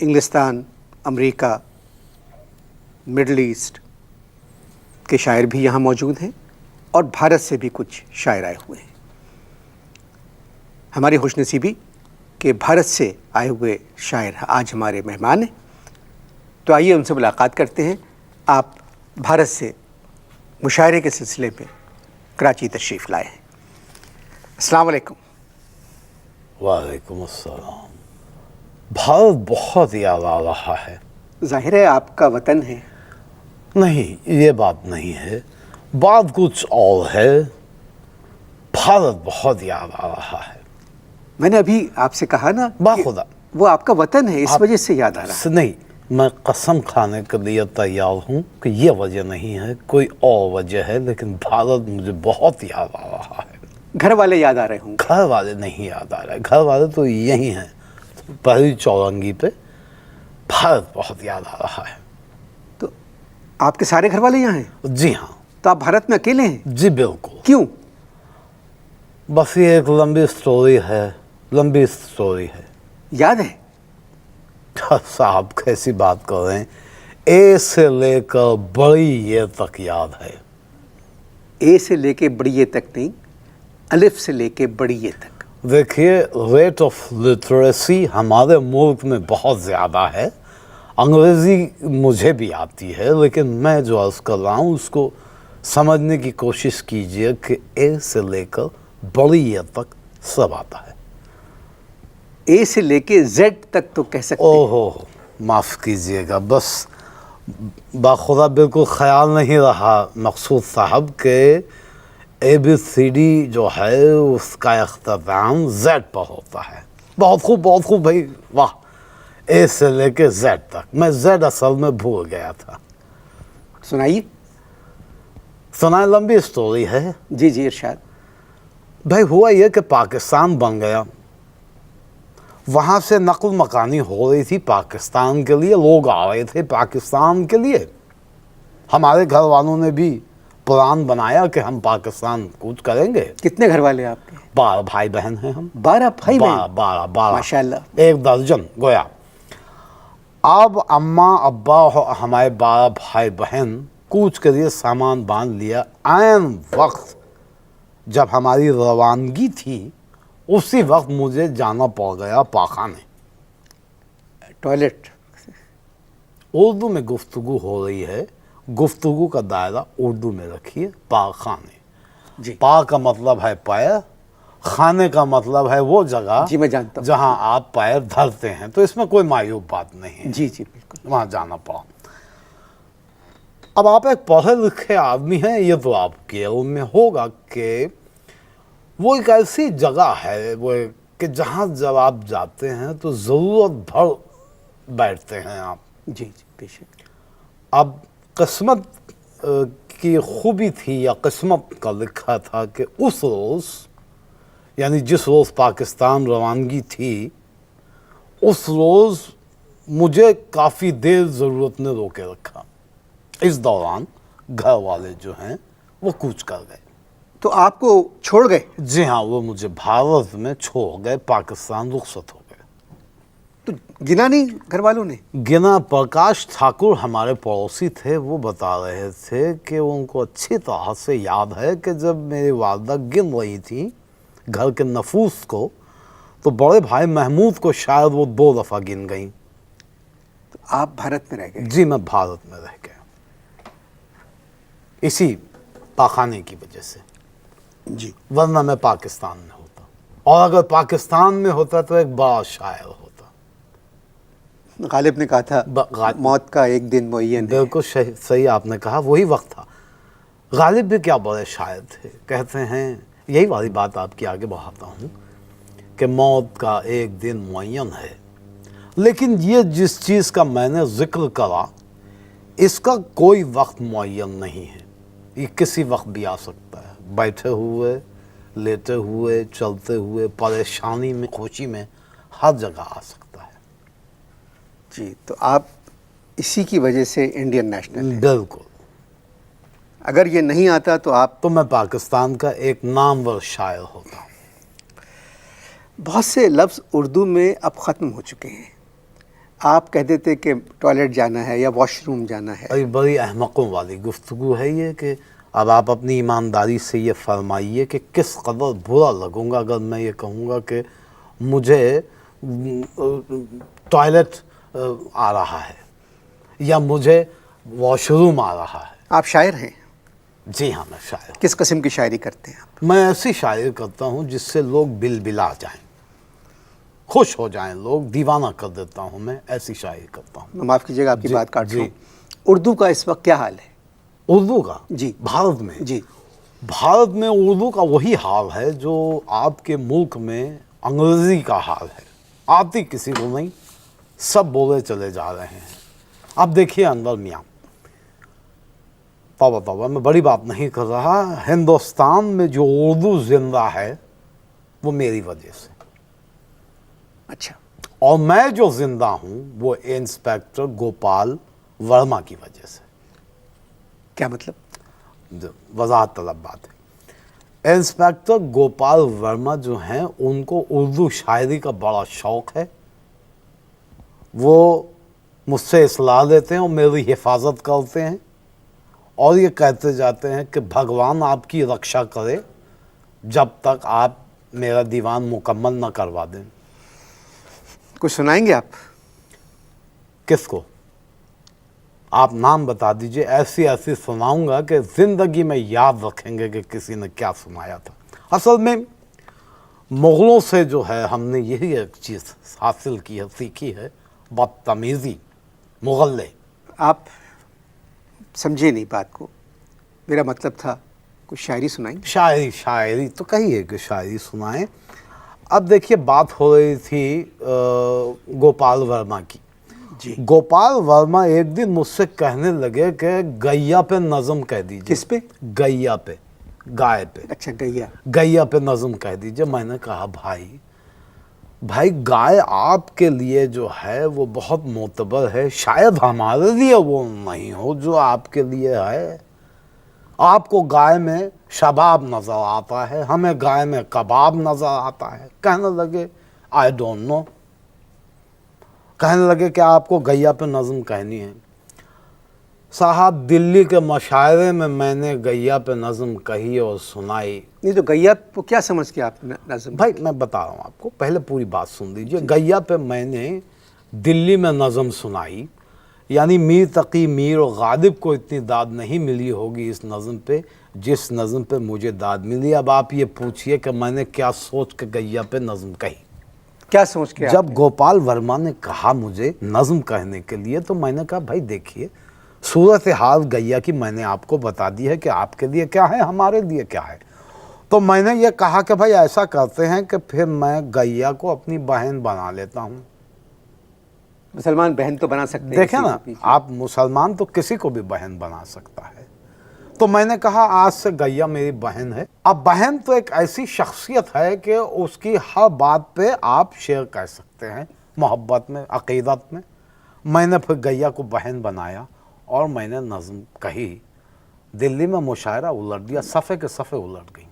انگلستان، امریکہ، middle asset کے شاعر بھی یہاں موجود ہیں اور بھارت سے بھی کچھ شاعر آئے ہوئے ہیں۔ ہماری خوش نصیبی کہ بھارت سے آئے ہوئے شاعر آج ہمارے مہمان ہیں، تو آئیے ان سے ملاقات کرتے ہیں۔ آپ بھارت سے مشاعرے کے سلسلے میں کراچی تشریف لائے ہیں۔ السلام علیکم۔ وعلیکم السلام۔ بھارت بہت یاد آ رہا ہے۔ ظاہر ہے آپ کا وطن ہے۔ نہیں، یہ بات نہیں ہے، بات کچھ اور ہے۔ بھارت بہت یاد آ رہا ہے۔ میں نے ابھی آپ سے کہا نا کہ باخدا وہ آپ کا وطن ہے، اس وجہ سے یاد آ رہا ہے۔ نہیں، میں قسم کھانے کے لیے تیار ہوں کہ یہ وجہ نہیں ہے، کوئی اور وجہ ہے، لیکن بھارت مجھے بہت یاد آ رہا ہے۔ گھر والے یاد آ رہے ہوں گے۔ گھر والے نہیں یاد آ رہے، گھر والے تو یہی ہیں پہلی چورنگی پہ۔ بھارت بہت یاد آ رہا ہے۔ تو آپ کے سارے گھر والے یہاں ہیں؟ جی ہاں۔ تو آپ بھارت میں اکیلے ہیں؟ جی بالکل۔ کیوں؟ بس یہ ایک لمبی سٹوری ہے، لمبی سٹوری ہے۔ یاد ہے؟ صاحب کیسی بات کر رہے ہیں، اے سے لے کر بڑی یہ تک یاد ہے۔ اے سے لے کے بڑی یہ تک نہیں، الف سے لے کے بڑی یہ تک۔ دیکھیے، ریٹ آف لٹریسی ہمارے ملک میں بہت زیادہ ہے۔ انگریزی مجھے بھی آتی ہے، لیکن میں جو عرض کر رہا ہوں اس کو سمجھنے کی کوشش کیجئے کہ اے سے لے کر بڑی یہ تک سب آتا ہے۔ اے سے لے کے زیڈ تک تو کہہ سکتے ہیں۔ اوہ، معاف کیجئے گا، بس باخدا بالکل خیال نہیں رہا مقصود صاحب کہ اے بی سی ڈی جو ہے اس کا اختتام زیڈ پر ہوتا ہے۔ بہت خوب بھائی، واہ، اے سے لے کے زیڈ تک۔ میں زیڈ اصل میں بھول گیا تھا۔ سنائیے۔ سنائے، لمبی سٹوری ہے۔ جی جی، ارشاد۔ بھائی ہوا یہ کہ پاکستان بن گیا، وہاں سے نقل مکانی ہو رہی تھی پاکستان کے لیے، لوگ آ رہے تھے پاکستان کے لیے۔ ہمارے گھر والوں نے بھی پلان بنایا کہ ہم پاکستان کوچ کریں گے۔ کتنے گھر والے آپ کے؟ 12 بھائی بہن ہیں ہم۔ 12 بھائی بہن؟ 12 ماشاءاللہ۔ 1 درجن گویا۔ اب اماں ابا ہمارے 12 بھائی بہن کوچ کے لیے سامان باندھ لیا۔ عین وقت جب ہماری روانگی تھی اسی وقت مجھے جانا پڑ گیا پاخانے۔ ٹوائلٹ؟ اردو میں گفتگو ہو رہی ہے، گفتگو کا دائرہ اردو میں رکھیے، پاخانے۔ جی پا کا مطلب ہے پیر، خانے کا مطلب ہے وہ جگہ جی، میں جانتا ہوں جہاں آپ پیر دھرتے ہیں، تو اس میں کوئی معیوب بات نہیں ہے۔ جی جی بالکل۔ وہاں جانا پڑا۔ اب آپ ایک پڑھے لکھے آدمی ہیں، یہ تو آپ کے علم میں ہوگا کہ وہ ایک ایسی جگہ ہے وہ کہ جہاں جب آپ جاتے ہیں تو ضرورت بھر بیٹھتے ہیں آپ۔ جی جی بے شک۔ اب قسمت کی خوبی تھی یا قسمت کا لکھا تھا کہ اس روز، یعنی جس روز پاکستان روانگی تھی، اس روز مجھے کافی دیر ضرورت نے روکے رکھا۔ اس دوران گھر والے جو ہیں وہ کوچ کر گئے۔ تو آپ کو چھوڑ گئے؟ جی ہاں، وہ مجھے بھارت میں چھوڑ گئے، پاکستان رخصت ہو گئے۔ تو گنا نہیں گھر والوں نے؟ گنا، پرکاش ٹھاکر ہمارے پڑوسی تھے، وہ بتا رہے تھے کہ ان کو اچھی طرح سے یاد ہے کہ جب میری والدہ گن رہی تھی گھر کے نفوس کو، تو بڑے بھائی محمود کو شاید وہ 2 دفعہ گن گئیں۔ تو آپ بھارت میں رہ گئے؟ جی، میں بھارت میں رہ گیا، اسی پاخانے کی وجہ سے۔ جی۔ ورنہ میں پاکستان میں ہوتا، اور اگر پاکستان میں ہوتا تو ایک بڑا شاعر ہوتا۔ غالب نے کہا تھا موت کا ایک دن معین ہے۔ بالکل صحیح آپ نے کہا، وہی وقت تھا۔ غالب بھی کیا بڑے شاعر تھے، کہتے ہیں، یہی والی بات آپ کی آگے بڑھاتا ہوں کہ موت کا ایک دن معین ہے، لیکن یہ جس چیز کا میں نے ذکر کرا اس کا کوئی وقت معین نہیں ہے، یہ کسی وقت بھی آ سکتا ہے، بیٹھے ہوئے، لیٹے ہوئے، چلتے ہوئے، پریشانی میں، خوشی میں، ہر جگہ آ سکتا ہے۔ جی، تو آپ اسی کی وجہ سے انڈین نیشنل ہیں۔ بالکل۔ اگر یہ نہیں آتا تو آپ تو میں پاکستان کا ایک نامور شاعر ہوتا ہوں۔ بہت سے لفظ اردو میں اب ختم ہو چکے ہیں۔ آپ کہتے تھے کہ ٹوائلٹ جانا ہے یا واش روم جانا ہے. ابھی بڑی احمقوں والی گفتگو ہے یہ کہ اب آپ اپنی ایمانداری سے یہ فرمائیے کہ کس قدر برا لگوں گا اگر میں یہ کہوں گا کہ مجھے ٹوائلٹ آ رہا ہے یا مجھے واش روم آ رہا ہے. آپ شاعر ہیں. جی ہاں میں شاعر ہوں. کس قسم کی شاعری کرتے ہیں آپ؟ میں ایسی شاعری کرتا ہوں جس سے لوگ بلبلا جائیں, خوش ہو جائیں لوگ, دیوانہ کر دیتا ہوں میں, ایسی شاعری کرتا ہوں. معاف کیجیے گا آپ کی جی، بات کاٹ رہا جی. ہوں. اردو کا اس وقت کیا حال ہے؟ اردو کا جی. بھارت میں جی. بھارت میں اردو کا وہی حال ہے جو آپ کے ملک میں انگریزی کا حال ہے. آتی کسی کو نہیں, سب بولے چلے جا رہے ہیں. اب دیکھیے انور میاں, توبہ میں بڑی بات نہیں کر رہا, ہندوستان میں جو اردو زندہ ہے وہ میری وجہ سے, اچھا. اور میں جو زندہ ہوں وہ انسپیکٹر گوپال ورما کی وجہ سے. کیا مطلب؟ وضاحت طلب بات ہے. انسپیکٹر گوپال ورما جو ہیں ان کو اردو شاعری کا بڑا شوق ہے. وہ مجھ سے اصلاح لیتے ہیں اور میری حفاظت کرتے ہیں, اور یہ کہتے جاتے ہیں کہ بھگوان آپ کی رکشا کرے جب تک آپ میرا دیوان مکمل نہ کروا دیں. کچھ سنائیں گے آپ؟ کس کو؟ آپ نام بتا دیجئے, ایسی ایسی سناؤں گا کہ زندگی میں یاد رکھیں گے کہ کسی نے کیا سنایا تھا. اصل میں مغلوں سے جو ہے ہم نے یہی ایک چیز حاصل کی ہے, سیکھی ہے, بدتمیزی. مغلے. آپ سمجھے نہیں بات کو. میرا مطلب تھا کچھ شاعری سنائیں گے؟ شاعری تو کہیے کہ شاعری سنائیں. اب دیکھیے بات ہو رہی تھی گوپال ورما کی. جی. گوپال ورما ایک دن مجھ سے کہنے لگے کہ گیا پہ نظم کہہ دیجئے. کس پہ؟ گیا پہ, گائے پہ. اچھا, گیا. گیا پہ نظم کہہ دیجئے. میں نے کہا بھائی گائے آپ کے لیے جو ہے وہ بہت معتبر ہے, شاید ہمارے لیے وہ نہیں ہو جو آپ کے لیے ہے. آپ کو گائے میں شباب نظر آتا ہے, ہمیں گائے میں کباب نظر آتا ہے. کہنے لگے آئی ڈونٹ نو. کہنے لگے کہ آپ کو گیا پہ نظم کہنی ہے. صاحب دلی کے مشاعرے میں نے گیا پہ نظم کہی اور سنائی. نہیں تو گیا کو کیا سمجھ کے آپ نظم؟ بھائی میں بتا رہا ہوں آپ کو, پہلے پوری بات سن لیجئے. گیا پہ میں نے دلی میں نظم سنائی, یعنی میر تقی میر اور غالب کو اتنی داد نہیں ملی ہوگی اس نظم پہ جس نظم پہ مجھے داد ملی. اب آپ یہ پوچھئے کہ میں نے کیا سوچ کے گیا پہ نظم کہی. کیا سوچ کے؟ جب گوپال ورما نے کہا مجھے نظم کہنے کے لیے تو میں نے کہا بھائی دیکھیے صورتحال گیا کی میں نے آپ کو بتا دی ہے کہ آپ کے لیے کیا ہے, ہمارے لیے کیا ہے. تو میں نے یہ کہا کہ بھائی ایسا کرتے ہیں کہ پھر میں گیا کو اپنی بہن بنا لیتا ہوں. مسلمان بہن تو بنا سکتے ہیں. دیکھیں نا, آپ مسلمان تو کسی کو بھی بہن بنا سکتا ہے. تو میں نے کہا آج سے گیا میری بہن ہے. اب بہن تو ایک ایسی شخصیت ہے کہ اس کی ہر بات پہ آپ شیئر کر سکتے ہیں, محبت میں, عقیدت میں. میں نے پھر گیا کو بہن بنایا اور میں نے نظم کہی. دلی میں مشاعرہ الٹ دیا, صفحے کے صفحے الٹ گئی.